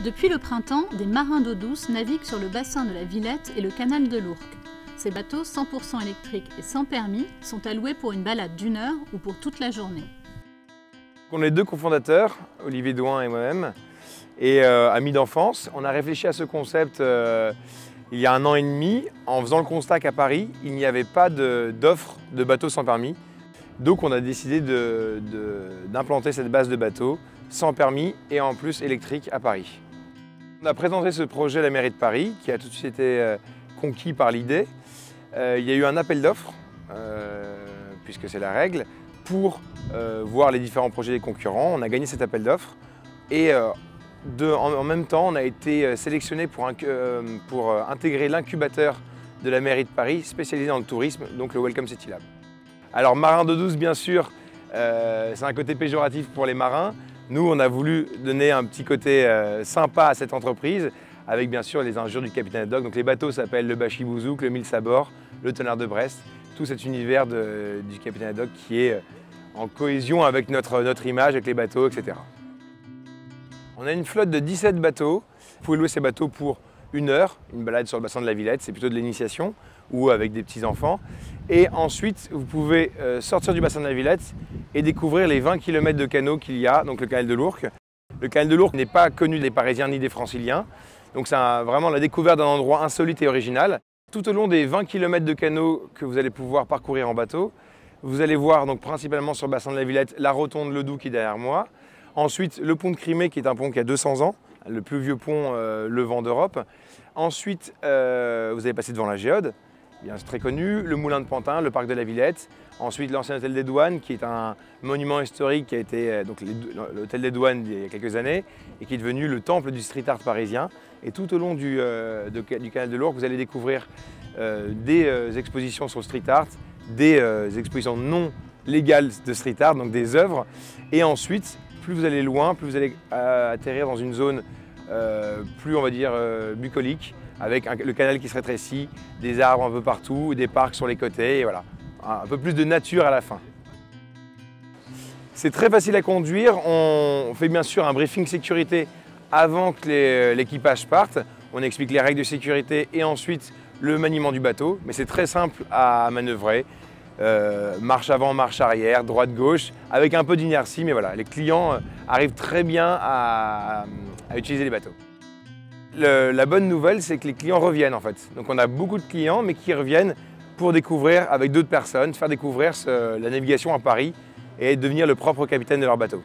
Depuis le printemps, des marins d'eau douce naviguent sur le bassin de la Villette et le canal de l'Ourcq. Ces bateaux 100% électriques et sans permis sont alloués pour une balade d'1 heure ou pour toute la journée. On est deux cofondateurs, Olivier Douin et moi-même, et amis d'enfance. On a réfléchi à ce concept il y a 1 an et demi en faisant le constat qu'à Paris, il n'y avait pas d'offre de bateaux sans permis. Donc on a décidé d'implanter cette base de bateaux sans permis et en plus électrique à Paris. On a présenté ce projet à la mairie de Paris qui a tout de suite été conquis par l'idée. Il y a eu un appel d'offres, puisque c'est la règle, pour voir les différents projets des concurrents. On a gagné cet appel d'offres et en même temps on a été sélectionné pour intégrer l'incubateur de la mairie de Paris spécialisé dans le tourisme, donc le Welcome City Lab. Alors marin d'eau douce bien sûr, c'est un côté péjoratif pour les marins. Nous on a voulu donner un petit côté sympa à cette entreprise avec bien sûr les injures du capitaine Haddock. Donc les bateaux s'appellent le Bachibouzouk, le Mille Sabord, le Tonnerre de Brest, tout cet univers du capitaine Haddock qui est en cohésion avec notre image, avec les bateaux, etc. On a une flotte de 17 bateaux. Vous pouvez louer ces bateaux pour 1 heure, une balade sur le bassin de la Villette, c'est plutôt de l'initiation, ou avec des petits-enfants. Et ensuite, vous pouvez sortir du bassin de la Villette et découvrir les 20 km de canaux qu'il y a, donc le canal de l'Ourcq. Le canal de l'Ourcq n'est pas connu des Parisiens ni des Franciliens, donc c'est vraiment la découverte d'un endroit insolite et original. Tout au long des 20 km de canaux que vous allez pouvoir parcourir en bateau, vous allez voir donc principalement sur le bassin de la Villette la rotonde Le Doubs qui est derrière moi. Ensuite, le pont de Crimée qui est un pont qui a 200 ans, le plus vieux pont levant d'Europe. Ensuite, vous allez passer devant la Géode, bien très connu, le moulin de Pantin, le parc de la Villette. Ensuite, l'ancien hôtel des Douanes qui est un monument historique qui a été l'hôtel des Douanes il y a quelques années et qui est devenu le temple du street art parisien. Et tout au long du canal de l'Ourcq, vous allez découvrir des expositions sur le street art, des expositions non légales de street art, donc des œuvres. Et ensuite, plus vous allez loin, plus vous allez atterrir dans une zone plus, on va dire, bucolique, avec le canal qui se rétrécit, des arbres un peu partout, des parcs sur les côtés, et voilà. Un peu plus de nature à la fin. C'est très facile à conduire. On fait bien sûr un briefing sécurité avant que l'équipage parte. On explique les règles de sécurité et ensuite le maniement du bateau. Mais c'est très simple à manœuvrer. Marche avant, marche arrière, droite, gauche, avec un peu d'inertie. Mais voilà, les clients arrivent très bien à utiliser les bateaux. La bonne nouvelle, c'est que les clients reviennent en fait. Donc on a beaucoup de clients, mais qui reviennent pour découvrir avec d'autres personnes, faire découvrir la navigation à Paris et devenir le propre capitaine de leur bateau.